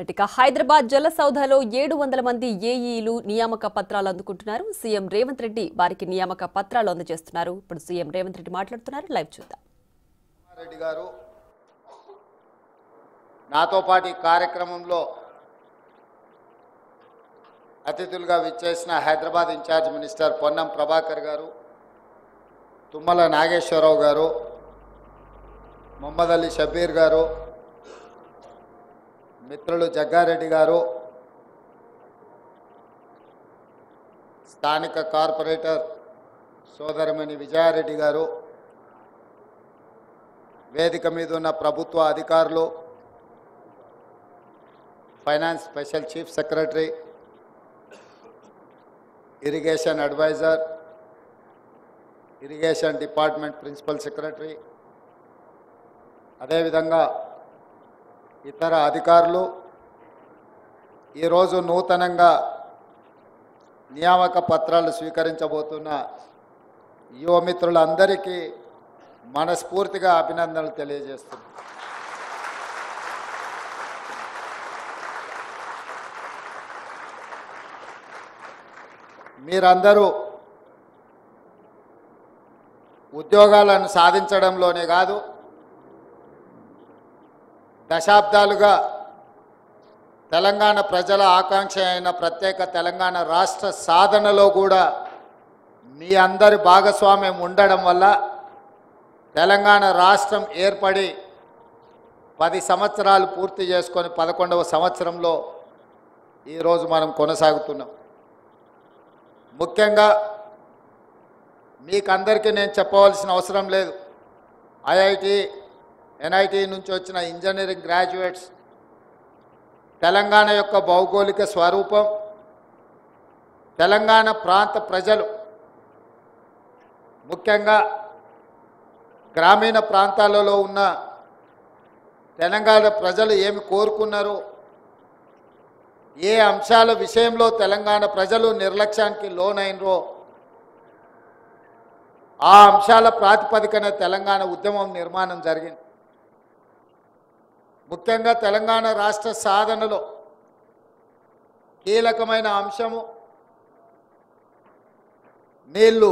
ఇక హైదరాబాద్ జలసౌధలో 700 మంది ఏఈలు నియామక పత్రాలు అందుకుంటున్నారు. సీఎం రేవంత్ రెడ్డి వారికి నియామక పత్రాలు అందజేస్తున్నారు. ఇప్పుడు సీఎం రేవంత్ రెడ్డి మాట్లాడుతున్నారు. లైవ్ చూద్దాం. రెడ్డి గారు నాతో పాటు ఈ కార్యక్రమంలో అతిథులుగా విచ్చేసిన హైదరాబాద్ ఇన్ఛార్జ్ మినిస్టర్ పొన్నం ప్రభాకర్ గారు, తుమ్మల నాగేశ్వరరావు గారు, మొహమ్మద్ అలీ షబీర్ గారు, మిత్రులు జగ్గారెడ్డి గారు, స్థానిక కార్పొరేటర్ సోదరమణి విజయారెడ్డి గారు, వేదిక మీద ఉన్న ప్రభుత్వ అధికారులు, finance special chief secretary, irrigation adviser, irrigation department principal secretary, అదేవిధంగా ఇతర అధికారులు, ఈరోజు నూతనంగా నియామక పత్రాలు స్వీకరించబోతున్న యువమిత్రులందరికీ మనస్ఫూర్తిగా అభినందనలు తెలియజేస్తున్నాను. మీరందరూ ఉద్యోగాలను సాధించడంలోనే కాదు, దశాబ్దాలుగా తెలంగాణ ప్రజల ఆకాంక్ష అయిన ప్రత్యేక తెలంగాణ రాష్ట్ర సాధనలో కూడా మీ అందరి భాగస్వామ్యం ఉండడం వల్ల తెలంగాణ రాష్ట్రం ఏర్పడి 10 సంవత్సరాలు పూర్తి చేసుకొని 11వ సంవత్సరంలో ఈరోజు మనం కొనసాగుతున్నాం. ముఖ్యంగా మీకందరికీ నేను చెప్పవలసిన అవసరం లేదు. ఐఐటి, ఎన్ఐటి నుంచి వచ్చిన ఇంజనీరింగ్ గ్రాడ్యుయేట్స్ తెలంగాణ యొక్క భౌగోళిక స్వరూపం, తెలంగాణ ప్రాంత ప్రజలు, ముఖ్యంగా గ్రామీణ ప్రాంతాలలో ఉన్న తెలంగాణ ప్రజలు ఏమి కోరుకున్నారు, ఏ అంశాల విషయంలో తెలంగాణ ప్రజలు నిర్లక్ష్యానికి లోనైనరో ఆ అంశాల ప్రాతిపదికన తెలంగాణ ఉద్యమం నిర్మాణం జరిగింది. ముఖ్యంగా తెలంగాణ రాష్ట్ర సాధనలో కీలకమైన అంశము నీళ్లు.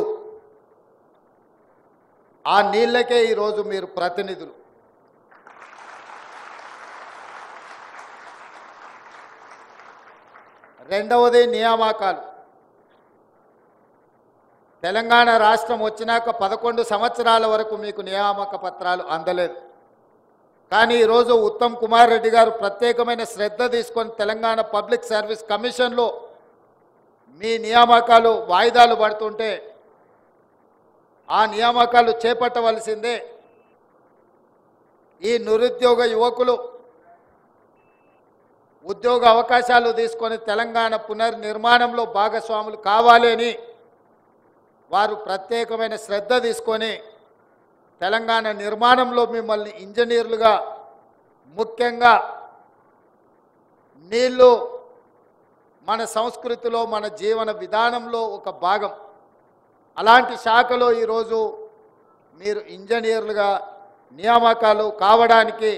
ఆ నీళ్ళకే ఈరోజు మీరు ప్రతినిధులు. రెండవది నియామకాలు. తెలంగాణ రాష్ట్రం వచ్చినాక 11 సంవత్సరాల వరకు మీకు నియామక పత్రాలు అందలేదు. కానీ ఈరోజు ఉత్తమ్ కుమార్ రెడ్డి గారు ప్రత్యేకమైన శ్రద్ధ తీసుకొని తెలంగాణ పబ్లిక్ సర్వీస్ కమిషన్లో మీ నియామకాలు వాయిదాలు పడుతుంటే ఆ నియామకాలు చేపట్టవలసిందే. ఈ నిరుద్యోగ యువకులు ఉద్యోగ అవకాశాలు తీసుకొని తెలంగాణ పునర్నిర్మాణంలో భాగస్వాములు కావాలి అని వారు ప్రత్యేకమైన శ్రద్ధ తీసుకొని తెలంగాణ నిర్మాణంలో మిమ్మల్ని ఇంజనీర్లుగా, ముఖ్యంగా నీళ్ళు మన సంస్కృతిలో, మన జీవన విధానంలో ఒక భాగం. అలాంటి శాఖలో ఈరోజు మీరు ఇంజనీర్లుగా నియామకాలు కావడానికి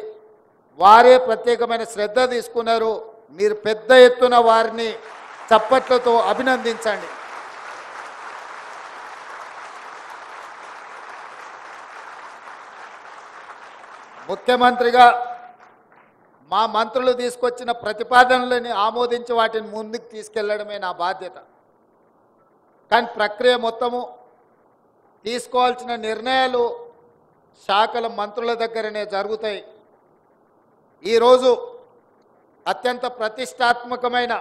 వారే ప్రత్యేకమైన శ్రద్ధ తీసుకున్నారు. మీరు పెద్ద ఎత్తున వారిని చప్పట్లతో అభినందించండి. ముఖ్యమంత్రిగా మా మంత్రులు తీసుకొచ్చిన ప్రతిపాదనలని ఆమోదించి వాటిని ముందుకు తీసుకెళ్లడమే నా బాధ్యత. కానీ ప్రక్రియ మొత్తము తీసుకోవాల్సిన నిర్ణయాలు శాఖల మంత్రుల దగ్గరనే జరుగుతాయి. ఈరోజు అత్యంత ప్రతిష్టాత్మకమైన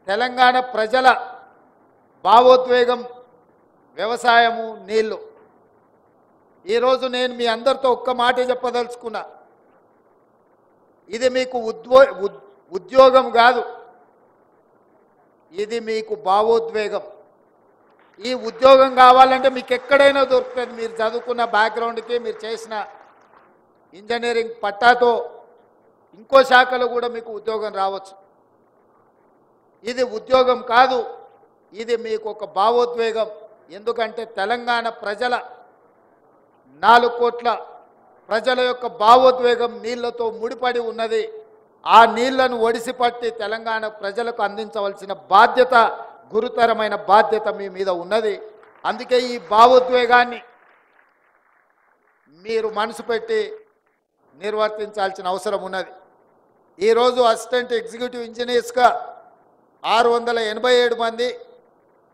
తెలంగాణ ప్రజల భావోద్వేగం వ్యవసాయము, నీళ్లు. ఈరోజు నేను మీ అందరితో ఒక్క మాట చెప్పదలుచుకున్నా. ఇది మీకు ఉద్యోగం కాదు, ఇది మీకు భావోద్వేగం. ఈ ఉద్యోగం కావాలంటే మీకు ఎక్కడైనా దొరుకుతుంది. మీరు చదువుకున్న బ్యాక్గ్రౌండ్కి, మీరు చేసిన ఇంజనీరింగ్ పట్టాతో ఇంకో శాఖలో కూడా మీకు ఉద్యోగం రావచ్చు. ఇది ఉద్యోగం కాదు, ఇది మీకు ఒక భావోద్వేగం. ఎందుకంటే తెలంగాణ ప్రజల 4 కోట్ల ప్రజల యొక్క భావోద్వేగం నీళ్లతో ముడిపడి ఉన్నది. ఆ నీళ్లను ఒడిసిపట్టి తెలంగాణ ప్రజలకు అందించవలసిన బాధ్యత, గురుతరమైన బాధ్యత మీ మీద ఉన్నది. అందుకే ఈ భావోద్వేగాన్ని మీరు మనసు పెట్టి నిర్వర్తించాల్సిన అవసరం ఉన్నది. ఈరోజు అసిస్టెంట్ ఎగ్జిక్యూటివ్ ఇంజనీర్స్గా 687 మంది,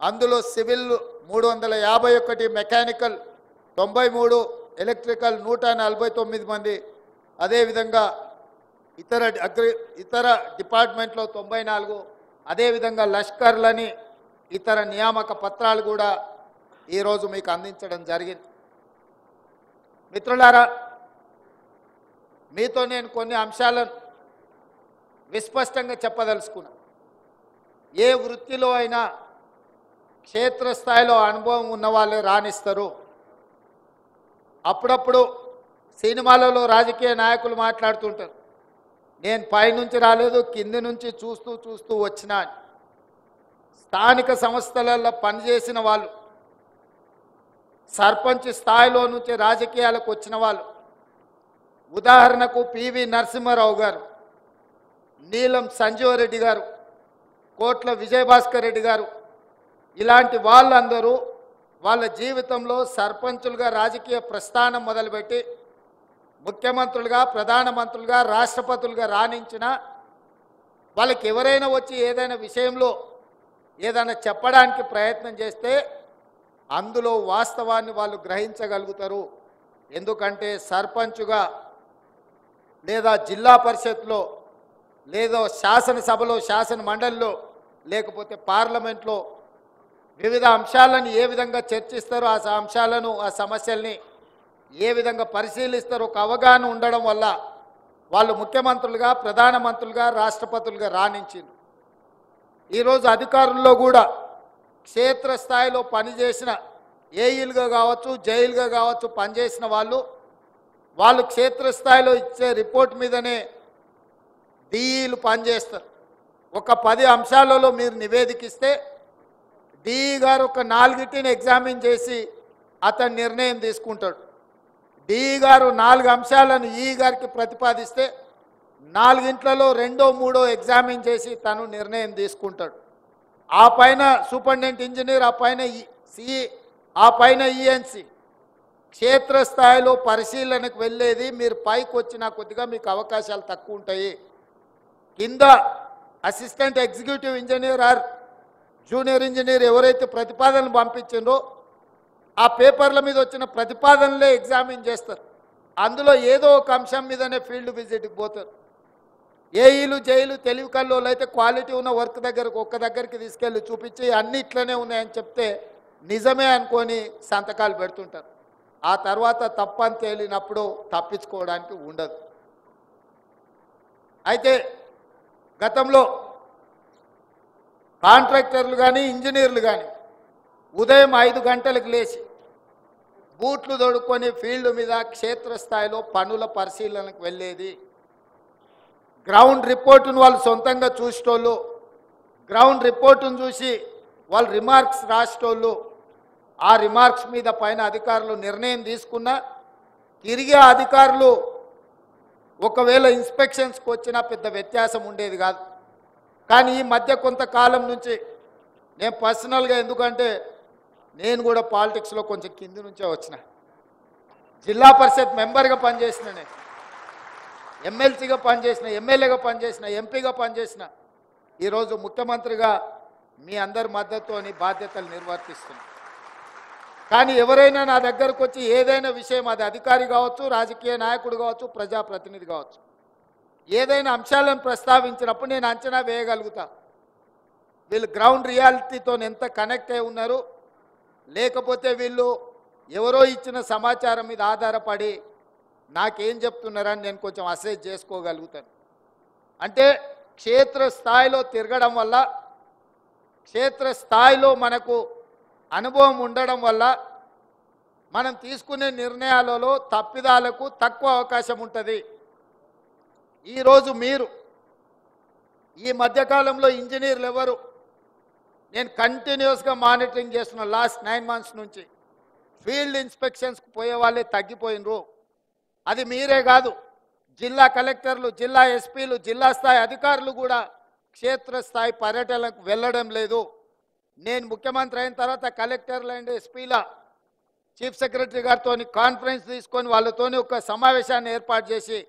అందులో సివిల్ 351, మెకానికల్ 93, ఎలక్ట్రికల్ 149 మంది, అదేవిధంగా ఇతర డిపార్ట్మెంట్లో 94, అదేవిధంగా లష్కర్లని ఇతర నియామక పత్రాలు కూడా ఈరోజు మీకు అందించడం జరిగింది. మిత్రులారా, మీతో నేను కొన్ని అంశాలను విస్పష్టంగా చెప్పదలుచుకున్నా. ఏ వృత్తిలో అయినా క్షేత్రస్థాయిలో అనుభవం ఉన్న వాళ్ళే రాణిస్తారు. అప్పుడప్పుడు సినిమాలలో రాజకీయ నాయకులు మాట్లాడుతుంటారు, నేను పైనుంచి రాలేదు, కింది నుంచి చూస్తూ చూస్తూ వచ్చినా. స్థానిక సంస్థలలో పనిచేసిన వాళ్ళు, సర్పంచ్ స్థాయిలో నుంచి రాజకీయాలకు వచ్చిన వాళ్ళు, ఉదాహరణకు పివి నరసింహారావు గారు, నీలం సంజీవరెడ్డి గారు, కోట్ల విజయభాస్కర్ రెడ్డి గారు, ఇలాంటి వాళ్ళందరూ వాళ్ళ జీవితంలో సర్పంచులుగా రాజకీయ ప్రస్థానం మొదలుపెట్టి ముఖ్యమంత్రులుగా, ప్రధానమంత్రులుగా, రాష్ట్రపతులుగా రాణించిన వాళ్ళకి ఎవరైనా వచ్చి ఏదైనా విషయంలో ఏదైనా చెప్పడానికి ప్రయత్నం చేస్తే అందులో వాస్తవాన్ని వాళ్ళు గ్రహించగలుగుతారు. ఎందుకంటే సర్పంచుగా లేదా జిల్లా పరిషత్లో లేదా శాసనసభలో, శాసన మండలిలో, లేకపోతే పార్లమెంట్లో వివిధ అంశాలను ఏ విధంగా చర్చిస్తారో, ఆ అంశాలను, ఆ సమస్యల్ని ఏ విధంగా పరిశీలిస్తారో ఒక అవగాహన ఉండడం వల్ల వాళ్ళు ముఖ్యమంత్రులుగా, ప్రధానమంత్రులుగా, రాష్ట్రపతులుగా రాణించింది. ఈరోజు అధికారుల్లో కూడా క్షేత్రస్థాయిలో పనిచేసిన ఏఈలుగా కావచ్చు, జైలుగా కావచ్చు పనిచేసిన వాళ్ళు క్షేత్రస్థాయిలో ఇచ్చే రిపోర్ట్ మీదనే డిఈలు పనిచేస్తారు. ఒక 10 అంశాలలో మీరు నివేదికిస్తే డిఈ గారు ఒక 4టిని ఎగ్జామిన్ చేసి అతను నిర్ణయం తీసుకుంటాడు. డిఈ గారు 4 అంశాలను ఈఈ గారికి ప్రతిపాదిస్తే 4ంట్లలో 2, 3 ఎగ్జామిన్ చేసి తను నిర్ణయం తీసుకుంటాడు. ఆ పైన సూపరింటెండెంట్ ఇంజనీర్, ఆ పైన సిఈ, ఆ పైన ఈఎన్సి. క్షేత్రస్థాయిలో పరిశీలనకు వెళ్ళేది మీరు పైకి వచ్చినా కొద్దిగా మీకు అవకాశాలు తక్కువ ఉంటాయి. కింద assistant executive engineer or junior engineer ఎవరైతే ప్రతిపాదనలు పంపించిందో ఆ పేపర్ల మీద వచ్చిన ప్రతిపాదనలే ఎగ్జామిన్ చేస్తారు. అందులో ఏదో ఒక అంశం మీదనే ఫీల్డ్ విజిట్కి పోతారు. ఏఈలు, జైలు, తెలివి కల్లోలు అయితే క్వాలిటీ ఉన్న వర్క్ ఒక్క దగ్గరికి తీసుకెళ్ళి చూపించి అన్ని ఇట్లనే ఉన్నాయని చెప్తే నిజమే అనుకొని సంతకాలు పెడుతుంటారు. ఆ తర్వాత తప్పని తేలినప్పుడు తప్పించుకోవడానికి ఉండదు. అయితే గతంలో కాంట్రాక్టర్లు కానీ, ఇంజనీర్లు కానీ ఉదయం 5 గంటలకు లేచి బూట్లు తొడుక్కొని ఫీల్డ్ మీద క్షేత్రస్థాయిలో పనుల పరిశీలనకు వెళ్ళేది. గ్రౌండ్ రిపోర్టును వాళ్ళు సొంతంగా చూసేటోళ్ళు, గ్రౌండ్ రిపోర్టును చూసి వాళ్ళు రిమార్క్స్ రాసేటోళ్ళు. ఆ రిమార్క్స్ మీద పైన అధికారులు నిర్ణయం తీసుకున్నా తిరిగి ఆ అధికారులు ఒకవేళ ఇన్స్పెక్షన్స్కి వచ్చినా పెద్ద వ్యత్యాసం ఉండేది కాదు. కానీ ఈ మధ్య కొంతకాలం నుంచి నేను పర్సనల్గా, ఎందుకంటే నేను కూడా పాలిటిక్స్లో కొంచెం కింది నుంచే వచ్చిన, జిల్లా పరిషత్ మెంబర్గా పనిచేసిన, నేను ఎమ్మెల్సీగా పనిచేసిన, ఎమ్మెల్యేగా పనిచేసిన, ఎంపీగా పనిచేసిన, ఈరోజు ముఖ్యమంత్రిగా మీ అందరి మద్దతుతోని బాధ్యతలు నిర్వర్తిస్తున్నాను. కానీ ఎవరైనా నా దగ్గరకు వచ్చి ఏదైనా విషయం, అది అధికారి కావచ్చు, రాజకీయ నాయకుడు కావచ్చు, ప్రజాప్రతినిధి కావచ్చు, ఏదైనా అంశాలను ప్రస్తావించినప్పుడు నేను అంచనా వేయగలుగుతా వీళ్ళు గ్రౌండ్ రియాలిటీతో ఎంత కనెక్ట్ అయి ఉన్నారు, లేకపోతే వీళ్ళు ఎవరో ఇచ్చిన సమాచారం మీద ఆధారపడి నాకేం చెప్తున్నారని నేను కొంచెం అసెస్ చేసుకోగలుగుతాను. అంటే క్షేత్రస్థాయిలో తిరగడం వల్ల, క్షేత్రస్థాయిలో మనకు అనుభవం ఉండడం వల్ల మనం తీసుకునే నిర్ణయాలలో తప్పిదాలకు తక్కువ అవకాశం ఉంటుంది. ఈరోజు మీరు ఈ మధ్యకాలంలో ఇంజనీర్లు ఎవరు, నేను కంటిన్యూస్గా మానిటరింగ్ చేస్తున్న లాస్ట్ 9 months నుంచి ఫీల్డ్ ఇన్స్పెక్షన్స్కి పోయే వాళ్ళే తగ్గిపోయినరు. అది మీరే కాదు, జిల్లా కలెక్టర్లు, జిల్లా ఎస్పీలు, జిల్లా స్థాయి అధికారులు కూడా క్షేత్రస్థాయి పర్యటనలకు వెళ్ళడం లేదు. నేను ముఖ్యమంత్రి అయిన తర్వాత కలెక్టర్లు అండ్ ఎస్పీల చీఫ్ సెక్రటరీ గారితో కాన్ఫరెన్స్ తీసుకొని వాళ్ళతోని ఒక సమావేశాన్ని ఏర్పాటు చేసి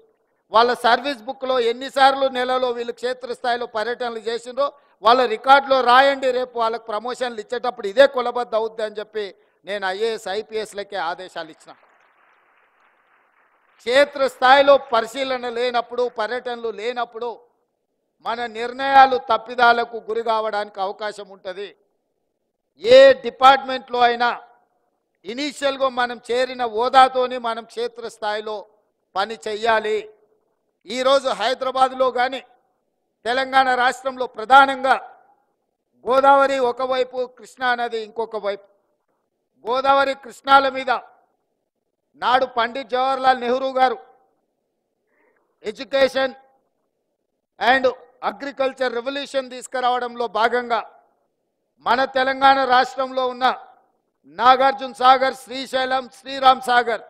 వాళ్ళ సర్వీస్ బుక్లో ఎన్నిసార్లు నెలలో వీళ్ళు క్షేత్రస్థాయిలో పర్యటనలు చేసిండ్రో వాళ్ళ రికార్డులో రాయండి, రేపు వాళ్ళకి ప్రమోషన్లు ఇచ్చేటప్పుడు ఇదే కొలబద్ద అవుద్ది అని చెప్పి నేను ఐఏఎస్ ఐపీఎస్లకే ఆదేశాలు ఇచ్చిన. క్షేత్రస్థాయిలో పరిశీలన లేనప్పుడు, పర్యటనలు లేనప్పుడు మన నిర్ణయాలు తప్పిదాలకు గురి కావడానికి అవకాశం ఉంటుంది. ఏ డిపార్ట్మెంట్లో అయినా ఇనీషియల్గా మనం చేరిన హోదాతోని మనం క్షేత్రస్థాయిలో పని చెయ్యాలి. ఈరోజు హైదరాబాద్లో కానీ తెలంగాణ రాష్ట్రంలో ప్రధానంగా గోదావరి ఒకవైపు, కృష్ణా నది ఇంకొక వైపు. గోదావరి కృష్ణాల మీద నాడు పండిట్ జవహర్లాల్ నెహ్రూ గారు ఎడ్యుకేషన్ అండ్ అగ్రికల్చర్ రెవల్యూషన్ తీసుకురావడంలో భాగంగా మన తెలంగాణ రాష్ట్రంలో ఉన్న నాగార్జున సాగర్, శ్రీశైలం, శ్రీరామ్ సాగర్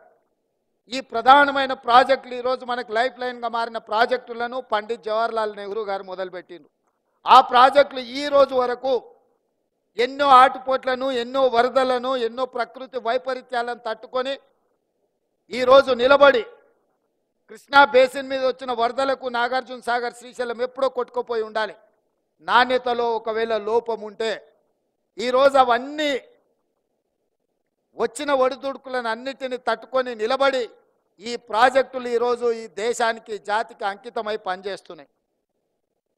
ఈ ప్రధానమైన ప్రాజెక్టులు ఈరోజు మనకు లైఫ్ లైన్గా మారిన ప్రాజెక్టులను పండిట్ జవహర్లాల్ నెహ్రూ గారు మొదలుపెట్టిండ్రు. ఆ ప్రాజెక్టులు ఈ రోజు వరకు ఎన్నో ఆటుపోట్లను, ఎన్నో వరదలను, ఎన్నో ప్రకృతి వైపరీత్యాలను తట్టుకొని ఈరోజు నిలబడి కృష్ణా బేసిన్ మీద వచ్చిన వరదలకు నాగార్జున సాగర్, శ్రీశైలం ఎప్పుడో కొట్టుకుపోయి ఉండాలి. నాణ్యతలో ఒకవేళ లోపం ఉంటే ఈరోజు అవన్నీ వచ్చిన ఒడిదుడుకులను అన్నిటిని తట్టుకొని నిలబడి ఈ ప్రాజెక్టులు ఈరోజు ఈ దేశానికి, జాతికి అంకితమై పనిచేస్తున్నాయి.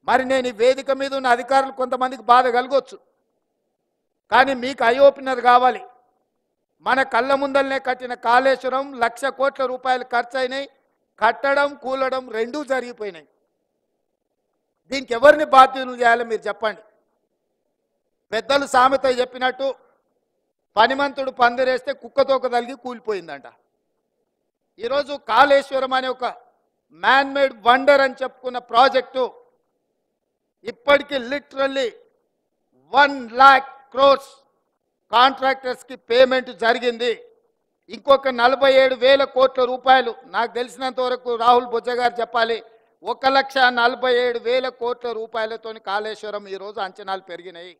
మరి నేను ఈ వేదిక మీద ఉన్న అధికారులు కొంతమందికి బాధ కలగొచ్చు, కానీ మీకు ఐ ఓపెనర్ కావాలి. మన కళ్ళ ముందలనే కట్టిన కాళేశ్వరం 1,00,000 కోట్ల రూపాయలు ఖర్చు అయినాయి. కట్టడం, కూలడం రెండూ జరిగిపోయినాయి. దీనికి ఎవరిని బాధ్యులు చేయాలో మీరు చెప్పండి. పెద్దలు సామెత చెప్పినట్టు పనిమంతుడు పందిరేస్తే కుక్కతోక తలిగి కూలిపోయిందంట. ఈరోజు కాళేశ్వరం అనే ఒక మ్యాన్ మేడ్ వండర్ అని చెప్పుకున్న ప్రాజెక్టు ఇప్పటికీ లిటరల్లీ 1,00,000 crores కాంట్రాక్టర్స్కి పేమెంట్ జరిగింది. ఇంకొక 47,000 కోట్ల రూపాయలు నాకు తెలిసినంత వరకు రాహుల్ బొజ్జ గారు చెప్పాలి, 1,47,000 కోట్ల రూపాయలతో కాళేశ్వరం ఈరోజు అంచనాలు పెరిగినాయి.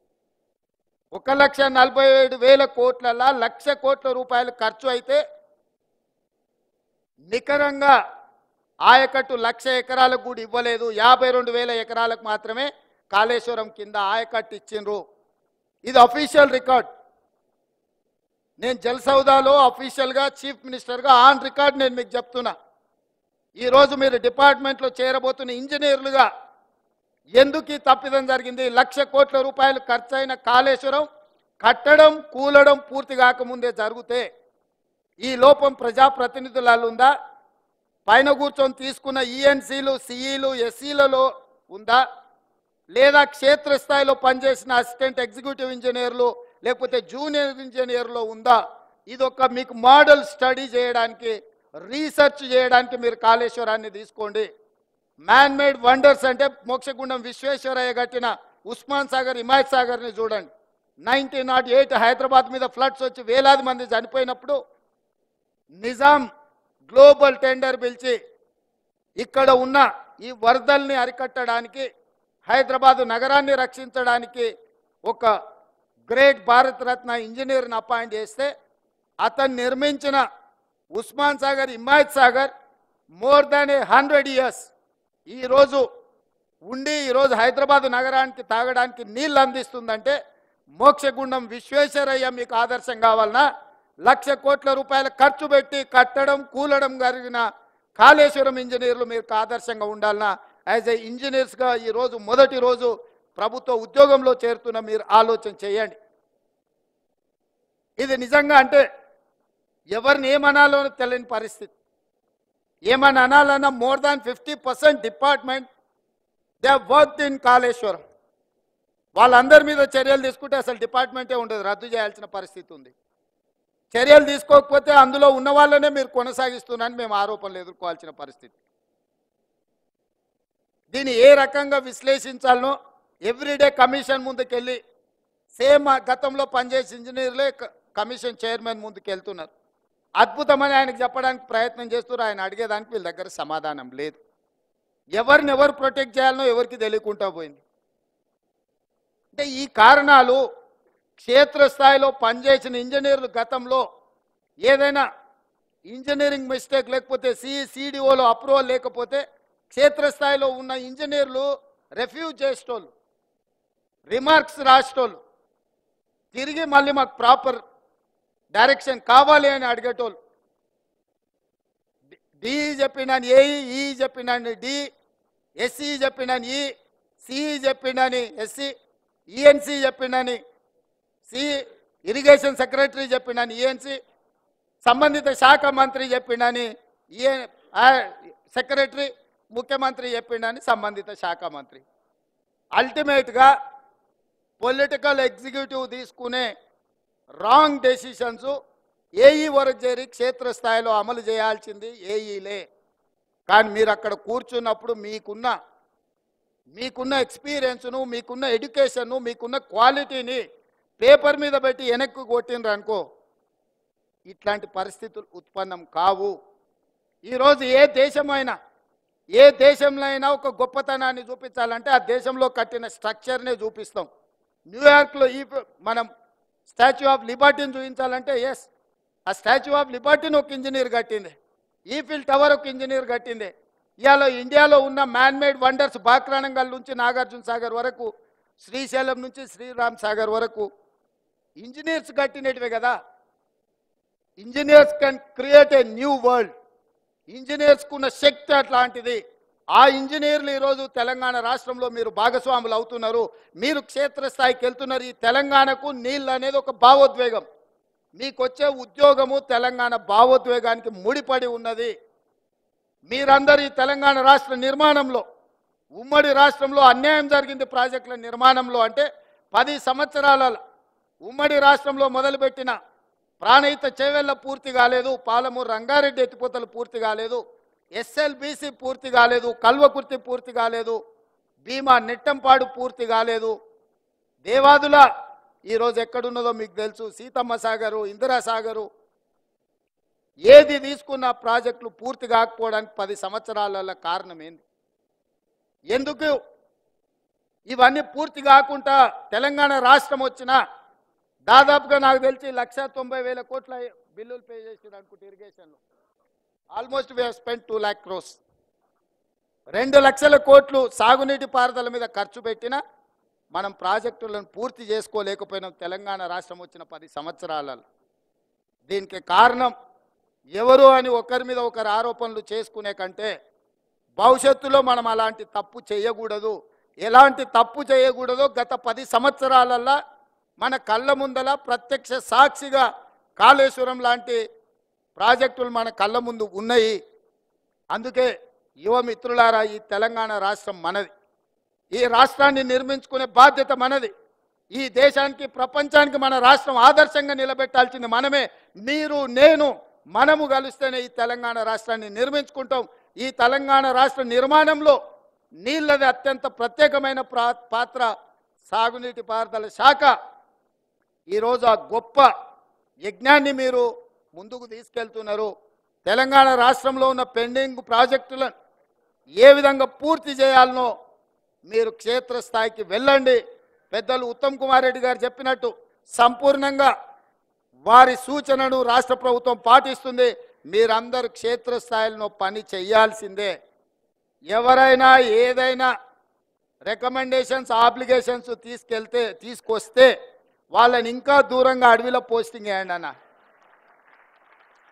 1,47,000 కోట్లలో 1,00,000 కోట్ల రూపాయలు ఖర్చు అయితే నికరంగా ఆయకట్టు 1,00,000 ఎకరాలకు కూడా ఇవ్వలేదు. 52,000 ఎకరాలకు మాత్రమే కాళేశ్వరం కింద ఆయకట్టు ఇచ్చిండ్రు. ఇది అఫీషియల్ రికార్డ్. నేను జలసౌదాలో అఫీషియల్గా చీఫ్ మినిస్టర్గా ఆన్ రికార్డ్ నేను మీకు చెప్తున్నా. ఈరోజు మీరు డిపార్ట్మెంట్లో చేరబోతున్న ఇంజనీర్లుగా ఎందుకు ఈ తప్పిదం జరిగింది? 1,00,000 కోట్ల రూపాయలు ఖర్చు అయిన కాళేశ్వరం కట్టడం, కూలడం పూర్తి కాకముందే జరిగితే ఈ లోపం ప్రజాప్రతినిధులలో ఉందా? పైన కూర్చొని తీసుకున్న ఈఎన్సీలు, సిఈలు, ఎస్సీలలో ఉందా? లేదా క్షేత్రస్థాయిలో పనిచేసిన అసిస్టెంట్ ఎగ్జిక్యూటివ్ ఇంజనీర్లు లేకపోతే జూనియర్ ఇంజనీర్లో ఉందా? ఇదొక మీకు మోడల్ స్టడీ చేయడానికి, రీసెర్చ్ చేయడానికి మీరు కాళేశ్వరాన్ని తీసుకోండి. మ్యాన్ మేడ్ వండర్స్ అంటే మోక్షగుండం విశ్వేశ్వరయ్య కట్టిన ఉస్మాన్ సాగర్, హిమాయత్ సాగర్ని చూడండి. 1908 హైదరాబాద్ మీద ఫ్లడ్స్ వచ్చి వేలాది మంది చనిపోయినప్పుడు నిజాం గ్లోబల్ టెండర్ పిలిచి ఇక్కడ ఉన్న ఈ వరదల్ని అరికట్టడానికి, హైదరాబాదు నగరాన్ని రక్షించడానికి ఒక గ్రేట్ భారత రత్న ఇంజనీర్ని అపాయింట్ చేస్తే అతను నిర్మించిన Osman Sagar, Himayat Sagar more than 100 years ఈరోజు ఉండి ఈరోజు హైదరాబాదు నగరానికి తాగడానికి నీళ్ళు అందిస్తుందంటే మోక్షగుండం విశ్వేశ్వరయ్య మీకు ఆదర్శం కావాలన్నా? 1,00,000 కోట్ల రూపాయల ఖర్చు పెట్టి కట్టడం, కూలడం జరిగిన కాళేశ్వరం ఇంజనీర్లు మీకు ఆదర్శంగా ఉండాలన్నా? యాజ్ ఏ ఇంజనీర్స్గా ఈరోజు మొదటి రోజు ప్రభుత్వ ఉద్యోగంలో చేరుతున్న మీరు ఆలోచన చేయండి. ఇది నిజంగా అంటే ఎవరిని ఏమనాలో తెలియని పరిస్థితి. ఏమని అనాలన్నా more than 50% department they worked in Kaleshwaram. వాళ్ళందరి మీద చర్యలు తీసుకుంటే అసలు డిపార్ట్మెంటే ఉండదు, రద్దు చేయాల్సిన పరిస్థితి ఉంది. చర్యలు తీసుకోకపోతే అందులో ఉన్న వాళ్ళనే మీరు కొనసాగిస్తున్నారని మేము ఆరోపణలు ఎదుర్కోవాల్సిన పరిస్థితి. దీన్ని ఏ రకంగా విశ్లేషించాలనో ఎవ్రీడే కమిషన్ ముందుకెళ్ళి సేమ్ గతంలో పనిచేసే ఇంజనీర్లే కమిషన్ చైర్మన్ ముందుకు వెళ్తున్నారు. అద్భుతమని ఆయనకు చెప్పడానికి ప్రయత్నం చేస్తున్నారు. ఆయన అడిగేదానికి వీళ్ళ దగ్గర సమాధానం లేదు. ఎవరిని ఎవరు ప్రొటెక్ట్ చేయాలనో ఎవరికి తెలియకుండా పోయింది. అంటే ఈ కారణాలు క్షేత్రస్థాయిలో పనిచేసిన ఇంజనీర్లు గతంలో ఏదైనా ఇంజనీరింగ్ మిస్టేక్ లేకపోతే సిడిఓలో అప్రూవల్ లేకపోతే క్షేత్రస్థాయిలో ఉన్న ఇంజనీర్లు రెఫ్యూజ్ చేసేటోళ్ళు, రిమార్క్స్ రాసేటోళ్ళు, తిరిగి మళ్ళీ మాకు ప్రాపర్ డైరెక్షన్ కావాలి అని అడిగేటోళ్ళు. డి చెప్పిండని ఏఈ, ఈ చెప్పిండని డి, ఎస్ఈ చెప్పిండని ఈ, సిఈ చెప్పిండని ఎస్సి, ఈఎన్సి చెప్పిండని సి, ఇరిగేషన్ సెక్రటరీ చెప్పిండని ఈఎన్సి, సంబంధిత శాఖ మంత్రి చెప్పిండని సెక్రటరీ, ముఖ్యమంత్రి చెప్పిండని సంబంధిత శాఖ మంత్రి. అల్టిమేట్గా పొలిటికల్ ఎగ్జిక్యూటివ్ తీసుకునే రాంగ్ డెసిషన్స్ ఏఈ వరకు చేరి క్షేత్రస్థాయిలో అమలు చేయాల్సింది ఏఈలే. కానీ మీరు అక్కడ కూర్చున్నప్పుడు మీకున్న ఎక్స్పీరియన్స్ను, మీకున్న ఎడ్యుకేషన్ను, మీకున్న క్వాలిటీని పేపర్ మీద పెట్టి వెనక్కి కొట్టినరు అనుకో, ఇట్లాంటి పరిస్థితులు ఉత్పన్నం కావు. ఈరోజు ఏ దేశంలో అయినా ఒక గొప్పతనాన్ని చూపించాలంటే ఆ దేశంలో కట్టిన స్ట్రక్చర్నే చూపిస్తాం. న్యూయార్క్లో మనం స్టాచ్యూ ఆఫ్ లిబర్టీని చూపించాలంటే ఎస్, ఆ స్టాచ్యూ ఆఫ్ లిబర్టీని ఒక ఇంజనీర్ కట్టింది, ఈఫిల్ టవర్ ఒక ఇంజనీర్ కట్టింది. ఇవాళ ఇండియాలో ఉన్న మ్యాన్మేడ్ వండర్స్ బాక్రానంగల్ నుంచి నాగార్జున సాగర్ వరకు, శ్రీశైలం నుంచి శ్రీరామ్ సాగర్ వరకు ఇంజనీర్స్ కట్టినటివే కదా. Engineers can create a new world. ఇంజనీర్స్కు ఉన్న శక్తి అట్లాంటిది. ఆ ఇంజనీర్లు ఈరోజు తెలంగాణ రాష్ట్రంలో మీరు భాగస్వాములు అవుతున్నారు, మీరు క్షేత్రస్థాయికి వెళ్తున్నారు. ఈ తెలంగాణకు నీళ్ళు అనేది ఒక భావోద్వేగం. మీకు వచ్చే ఉద్యోగము తెలంగాణ భావోద్వేగానికి ముడిపడి ఉన్నది. మీరందరూ ఈ తెలంగాణ రాష్ట్ర నిర్మాణంలో, ఉమ్మడి రాష్ట్రంలో అన్యాయం జరిగింది ప్రాజెక్టుల నిర్మాణంలో. అంటే 10 సంవత్సరాల ఉమ్మడి రాష్ట్రంలో మొదలుపెట్టిన ప్రాణహిత చేవెళ్ళ పూర్తి కాలేదు, పాలమూరు రంగారెడ్డి ఎత్తిపోతలు పూర్తి కాలేదు, ఎస్ఎల్బీసీ పూర్తి కాలేదు, కల్వకుర్తి పూర్తి కాలేదు, భీమా నెట్టంపాడు పూర్తి కాలేదు. దేవాదుల ఈరోజు ఎక్కడున్నదో మీకు తెలుసు, సీతమ్మ సాగరు, ఇందిరా సాగరు, ఏది తీసుకున్న ప్రాజెక్టులు పూర్తి కాకపోవడానికి 10 సంవత్సరాల కారణం ఏంది? ఎందుకు ఇవన్నీ పూర్తి కాకుండా తెలంగాణ రాష్ట్రం వచ్చినా దాదాపుగా నాకు తెలిసి 1,90,000 కోట్ల బిల్లులు పే చేసారు అనుకుంటే ఇరిగేషన్లో. Almost we have spent 2 lakh crores. 2 లక్షల కోట్లు సాగునీటి పారుదల మీద ఖర్చు పెట్టినా మనం ప్రాజెక్టులను పూర్తి చేసుకోలేకపోయినాం తెలంగాణ రాష్ట్రం వచ్చిన 10 సంవత్సరాలలో. దీనికి కారణం ఎవరు అని ఒకరి మీద ఒకరు ఆరోపణలు చేసుకునే కంటే భవిష్యత్తులో మనం అలాంటి తప్పు చేయకూడదు. ఎలాంటి తప్పు చేయకూడదో గత 10 సంవత్సరాలలో మన కళ్ళ ముందల ప్రత్యక్ష సాక్షిగా కాళేశ్వరం లాంటి ప్రాజెక్టులు మన కళ్ళ ముందు ఉన్నాయి. అందుకే యువ మిత్రులారా, ఈ తెలంగాణ రాష్ట్రం మనది. ఈ రాష్ట్రాన్ని నిర్మించుకునే బాధ్యత మనది. ఈ దేశానికి, ప్రపంచానికి మన రాష్ట్రం ఆదర్శంగా నిలబెట్టాల్సింది మనమే. మీరు, నేను, మనము కలిస్తేనే ఈ తెలంగాణ రాష్ట్రాన్ని నిర్మించుకుంటాం. ఈ తెలంగాణ రాష్ట్ర నిర్మాణంలో నీళ్ళది అత్యంత ప్రత్యేకమైన పాత్ర. సాగునీటి పారుదల శాఖ ఈరోజు ఆ గొప్ప యజ్ఞాన్ని మీరు ముందుకు తీసుకెళ్తున్నారు. తెలంగాణ రాష్ట్రంలో ఉన్న పెండింగ్ ప్రాజెక్టులను ఏ విధంగా పూర్తి చేయాలనో మీరు క్షేత్రస్థాయికి వెళ్ళండి. పెద్దలు ఉత్తమ్ కుమార్ రెడ్డి గారు చెప్పినట్టు సంపూర్ణంగా వారి సూచనను రాష్ట్ర ప్రభుత్వం పాటిస్తుంది. మీరందరూ క్షేత్రస్థాయిలో పని చేయాల్సిందే. ఎవరైనా ఏదైనా రికమెండేషన్స్, ఆబ్లిగేషన్స్ తీసుకొస్తే వాళ్ళని ఇంకా దూరంగా అడవిలో పోస్టింగ్ వేయండి అన్న.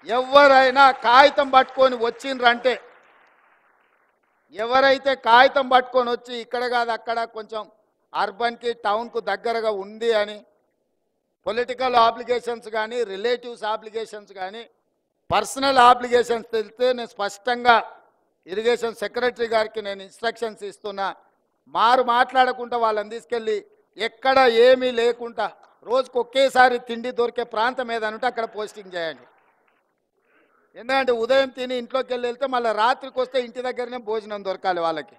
ఎవరైనా కాగితం పట్టుకొని వచ్చిండ్రంటే, ఎవరైతే కాగితం పట్టుకొని వచ్చి ఇక్కడ కాదు అక్కడ కొంచెం అర్బన్కి, టౌన్కు దగ్గరగా ఉంది అని పొలిటికల్ ఆబ్లిగేషన్స్ కానీ, రిలేటివ్స్ ఆబ్లిగేషన్స్ కానీ, పర్సనల్ ఆబ్లిగేషన్స్ తెలిస్తే నేను స్పష్టంగా ఇరిగేషన్ సెక్రటరీ గారికి నేను ఇన్స్ట్రక్షన్స్ ఇస్తున్నా. మాట్లాడకుండా వాళ్ళని తీసుకెళ్ళి ఎక్కడ ఏమీ లేకుండా రోజుకు ఒకేసారి తిండి దొరికే ప్రాంతం ఏదనుంటే అక్కడ పోస్టింగ్ చేయండి. ఎందుకంటే ఉదయం తిని ఇంట్లోకి వెళ్తే మళ్ళీ రాత్రికి వస్తే ఇంటి దగ్గరనే భోజనం దొరకాలి వాళ్ళకి.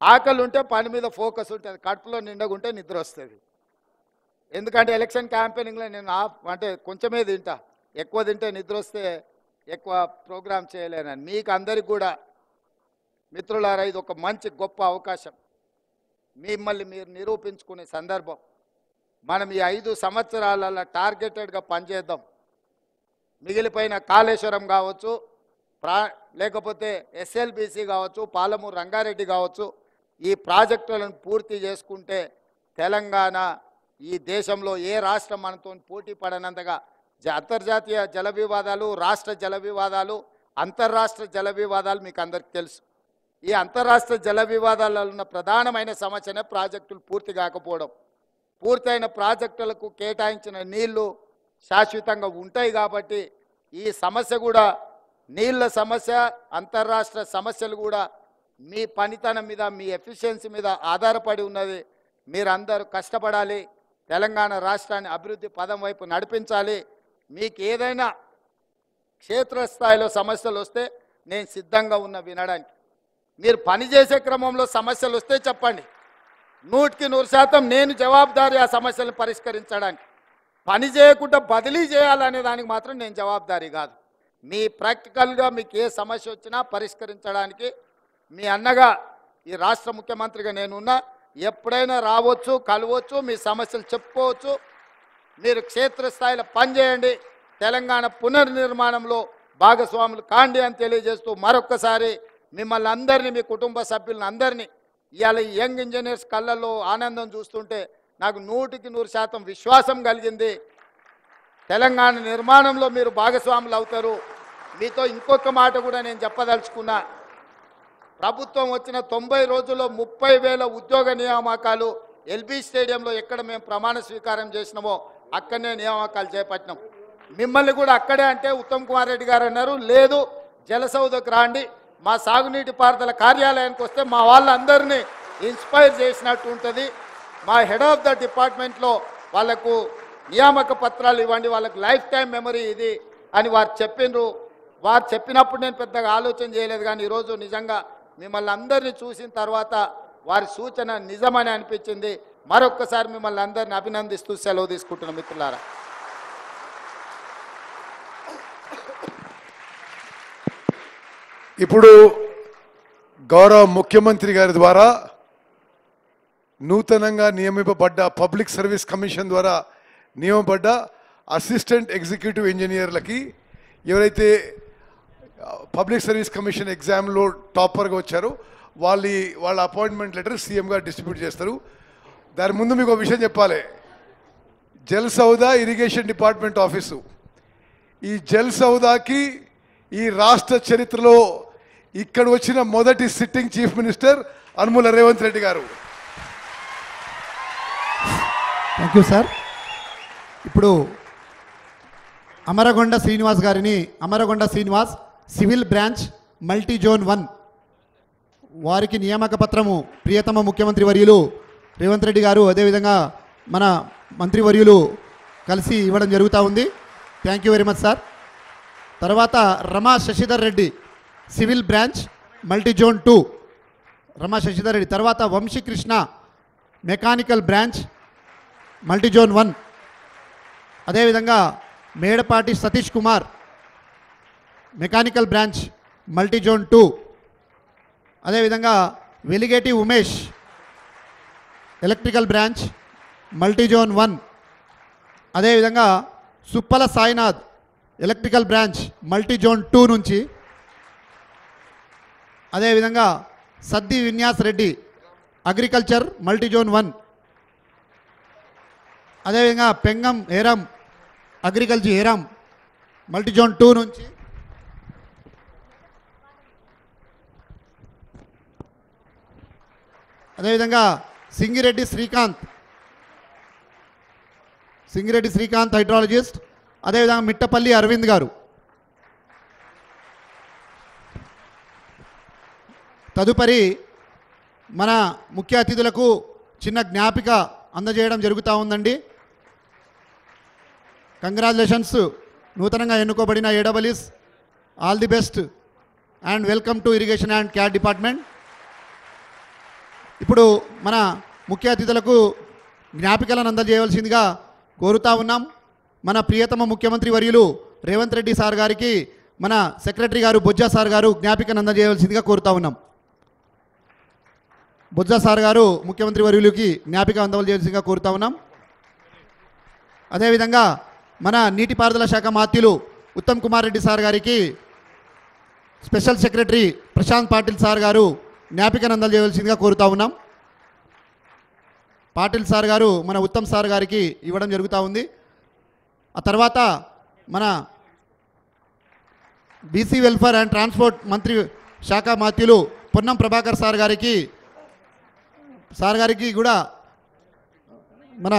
ఆకలి ఉంటే పని మీద ఫోకస్ ఉంటుంది, కడుపులో నిండగుంటే నిద్ర వస్తుంది. ఎందుకంటే ఎలక్షన్ క్యాంపెయినింగ్లో నేను అంటే కొంచెమే తింటా, ఎక్కువ తింటే నిద్ర వస్తే ఎక్కువ ప్రోగ్రామ్ చేయలేనని. మీకు అందరికి కూడా మిత్రులారా, ఇది ఒక మంచి గొప్ప అవకాశం. మిమ్మల్ని మీరు నిరూపించుకునే సందర్భం. మనం ఈ 5 సంవత్సరాలలో టార్గెటెడ్గా పనిచేద్దాం. మిగిలిపోయిన కాళేశ్వరం కావచ్చు, లేకపోతే ఎస్ఎల్బీసీ కావచ్చు, పాలమూరు రంగారెడ్డి కావచ్చు, ఈ ప్రాజెక్టులను పూర్తి చేసుకుంటే తెలంగాణ ఈ దేశంలో ఏ రాష్ట్రం మనతో పోటీ పడనంతగా అంతర్జాతీయ జల వివాదాలు, రాష్ట్ర జల వివాదాలు, అంతర్రాష్ట్ర జల వివాదాలు మీకు అందరికీ తెలుసు. ఈ అంతర్రాష్ట్ర జల వివాదాలలో ఉన్న ప్రధానమైన సమస్యనే ప్రాజెక్టులు పూర్తి కాకపోవడం. పూర్తయిన ప్రాజెక్టులకు కేటాయించిన నీళ్లు శాశ్వతంగా ఉంటాయి కాబట్టి ఈ సమస్య కూడా, నీళ్ళ సమస్య, అంతర్రాష్ట్ర సమస్యలు కూడా మీ పనితనం మీద, మీ ఎఫిషియన్సీ మీద ఆధారపడి ఉన్నది. మీరందరూ కష్టపడాలి, తెలంగాణ రాష్ట్రాన్ని అభివృద్ధి పదం వైపు నడిపించాలి. మీకు ఏదైనా క్షేత్రస్థాయిలో సమస్యలు వస్తే నేను సిద్ధంగా ఉన్న వినడానికి. మీరు పనిచేసే క్రమంలో సమస్యలు వస్తే చెప్పండి, 100% నేను జవాబుదారీ ఆ సమస్యలను పరిష్కరించడానికి. పని చేయకుండా బదిలీ చేయాలనే దానికి మాత్రం నేను జవాబుదారీ కాదు. మీ ప్రాక్టికల్గా మీకు ఏ సమస్య వచ్చినా పరిష్కరించడానికి మీ అన్నగా ఈ రాష్ట్ర ముఖ్యమంత్రిగా నేనున్నా. ఎప్పుడైనా రావచ్చు, కలవచ్చు, మీ సమస్యలు చెప్పుకోవచ్చు. మీరు క్షేత్రస్థాయిలో పనిచేయండి, తెలంగాణ పునర్నిర్మాణంలో భాగస్వాములు కాండి అని తెలియజేస్తూ మరొక్కసారి మిమ్మల్ని అందరినీ, మీ కుటుంబ సభ్యులను అందరినీ, ఇవాళ యంగ్ ఇంజనీర్స్ కళ్ళల్లో ఆనందం చూస్తుంటే నాకు 100% విశ్వాసం కలిగింది. తెలంగాణ నిర్మాణంలో మీరు భాగస్వాములు అవుతారు. మీతో ఇంకొక మాట కూడా నేను చెప్పదలుచుకున్నా. ప్రభుత్వం వచ్చిన 90 రోజుల్లో 30,000 ఉద్యోగ నియామకాలు ఎల్బీ స్టేడియంలో ఎక్కడ మేము ప్రమాణ స్వీకారం చేసినామో అక్కడనే నియామకాలు చేపట్టినాం. మిమ్మల్ని కూడా అక్కడే అంటే ఉత్తమ్ కుమార్ రెడ్డి గారు అన్నారు, లేదు జలసౌధకు రాండి, మా సాగునీటి పారుదల కార్యాలయానికి వస్తే మా వాళ్ళందరినీ ఇన్స్పైర్ చేసినట్టు ఉంటుంది. మా హెడ్ ఆఫ్ ద డిపార్ట్మెంట్లో వాళ్లకు నియామక పత్రాలు ఇవ్వండి, వాళ్ళకు లైఫ్ టైం మెమరీ ఇది అని వారు చెప్పిండ్రు. వారు చెప్పినప్పుడు నేను పెద్దగా ఆలోచన చేయలేదు, కానీ ఈరోజు నిజంగా మిమ్మల్ని అందరినీ చూసిన తర్వాత వారి సూచన నిజమని అనిపించింది. మరొక్కసారి మిమ్మల్ని అందరినీ అభినందిస్తూ సెలవు తీసుకుంటున్నాం మిత్రులారా. ఇప్పుడు గౌరవ ముఖ్యమంత్రి గారి ద్వారా నూతనంగా నియమింపబడ్డ పబ్లిక్ సర్వీస్ కమిషన్ ద్వారా నియమింపబడ్డ అసిస్టెంట్ ఎగ్జిక్యూటివ్ ఇంజనీర్లకి ఎవరైతే పబ్లిక్ సర్వీస్ కమిషన్ ఎగ్జామ్లో టాపర్గా వచ్చారో వాళ్ళ అపాయింట్మెంట్ లెటర్ సీఎం గారు డిస్ట్రిబ్యూట్ చేస్తారు. దాని ముందు మీకు ఒక విషయం చెప్పాలి. Jal Soudha irrigation department office, ఈ జల్ సౌదాకి ఈ రాష్ట్ర చరిత్రలో ఇక్కడ వచ్చిన మొదటి sitting chief minister Anumula Revanth Reddy గారు. Thank you sir. ఇప్పుడు Amaragonda Srinivas civil branch multi zone 1 వారికి నియామక పత్రము ప్రియతమ ముఖ్యమంత్రి వర్యులు రేవంత్ రెడ్డి గారు, అదేవిధంగా మన మంత్రివర్యులు కలిసి ఇవ్వడం జరుగుతూ ఉంది. Thank you very much sir. తర్వాత Rama Sasidhar Reddy civil branch multi zone 2 Rama Sasidhar Reddy. తర్వాత Vamshikrishna mechanical branch multi zone 1, అదేవిధంగా Medapati Satish Kumar mechanical branch multi zone 2, అదేవిధంగా Veligeti Umesh electrical branch multi zone 1, అదేవిధంగా Suppala Sainath electrical branch multi zone 2 నుంచి, అదేవిధంగా Saddi Vinyas Reddy agriculture multi zone 1, అదేవిధంగా Pengam Eram agriculture Eram multi zone 2 నుంచి, అదేవిధంగా సింగిరెడ్డి శ్రీకాంత్ హైడ్రాలజిస్ట్, అదేవిధంగా మిట్టపల్లి అరవింద్ గారు. తదుపరి మన ముఖ్య అతిథులకు చిన్న జ్ఞాపిక అందజేయడం జరుగుతూ ఉందండి. కంగ్రాచులేషన్స్ నూతనంగా ఎన్నుకోబడిన ఏడబ్ల్యూస్, all the best and welcome to irrigation and CAD department. ఇప్పుడు మన ముఖ్య అతిథులకు జ్ఞాపికలను అందజేయవలసిందిగా కోరుతా ఉన్నాం. మన ప్రియతమ ముఖ్యమంత్రి వర్యులు రేవంత్ రెడ్డి సార్ గారికి మన సెక్రటరీ గారు బొజ్జా సార్ గారు జ్ఞాపికను అందజేయవలసిందిగా కోరుతా ఉన్నాం. బొజ్జా సార్ గారు ముఖ్యమంత్రి వర్యులకి జ్ఞాపిక అందజేయవలసిందిగా కోరుతా ఉన్నాం. అదేవిధంగా మన నీటిపారుదల శాఖ మాత్యులు ఉత్తమ్ కుమార్ రెడ్డి సార్ గారికి special secretary Prashant Patil sir గారు జ్ఞాపికను అందజేయవలసిందిగా కోరుతా ఉన్నాం. పాటిల్ సార్ గారు మన ఉత్తమ్ సార్ గారికి ఇవ్వడం జరుగుతూ ఉంది. ఆ తర్వాత మన బీసీ వెల్ఫేర్ అండ్ ట్రాన్స్పోర్ట్ మంత్రి శాఖ మాత్యులు పొన్నం ప్రభాకర్ సార్ గారికి కూడా మన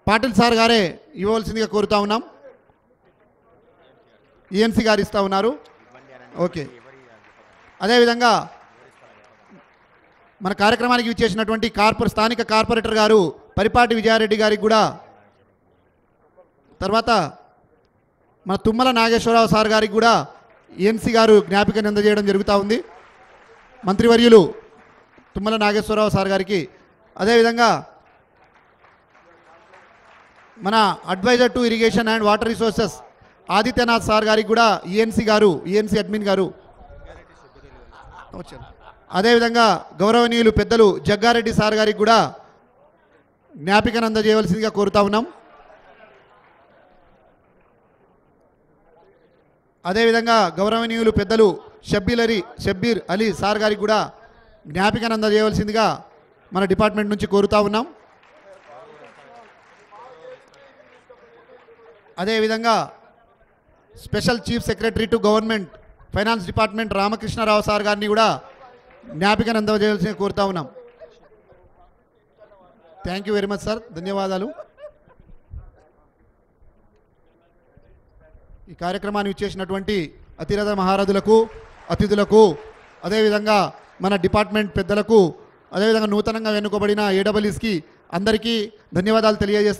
పాటిల్ సార్ గారే ఇవ్వవలసిందిగా కోరుతా ఉన్నాం. ఈఎన్సీ గారు ఇస్తూ ఉన్నారు. ఓకే. అదేవిధంగా మన కార్యక్రమానికి ఇచ్చేసినటువంటి స్థానిక కార్పొరేటర్ గారు పరిపాటి విజయారెడ్డి గారికి కూడా, తర్వాత మన తుమ్మల నాగేశ్వరరావు సార్ గారికి కూడా ఈఎన్సీ గారు జ్ఞాపికను అందజేయడం జరుగుతూ ఉంది. మంత్రివర్యులు తుమ్మల నాగేశ్వరరావు సార్ గారికి. అదేవిధంగా మన adviser to irrigation and water resources Adityanath sir గారికి కూడా ఈఎన్సీ అడ్మిన్ గారు. అదేవిధంగా గౌరవనీయులు పెద్దలు జగ్గారెడ్డి సార్ గారికి కూడా జ్ఞాపికను అందజేయవలసిందిగా కోరుతా ఉన్నాం. అదేవిధంగా గౌరవనీయులు పెద్దలు షబ్బీర్ అలీ సార్ గారికి కూడా జ్ఞాపికను అందజేయవలసిందిగా మన డిపార్ట్మెంట్ నుంచి కోరుతా ఉన్నాం. అదేవిధంగా special chief secretary to government finance department Ramakrishna Rao sir గారిని కూడా జ్ఞాపికను అందజేయాల్సిందిగా కోరుతా ఉన్నాం. Thank you very much sir, ధన్యవాదాలు. ఈ కార్యక్రమాన్ని ఇచ్చేసినటువంటి అతిరథ మహారథులకు, అతిథులకు, అదేవిధంగా మన డిపార్ట్మెంట్ పెద్దలకు, అదేవిధంగా నూతనంగా ఎన్నుకోబడిన ఏడబ్ల్యూస్కి అందరికీ ధన్యవాదాలు తెలియజేస్తాను.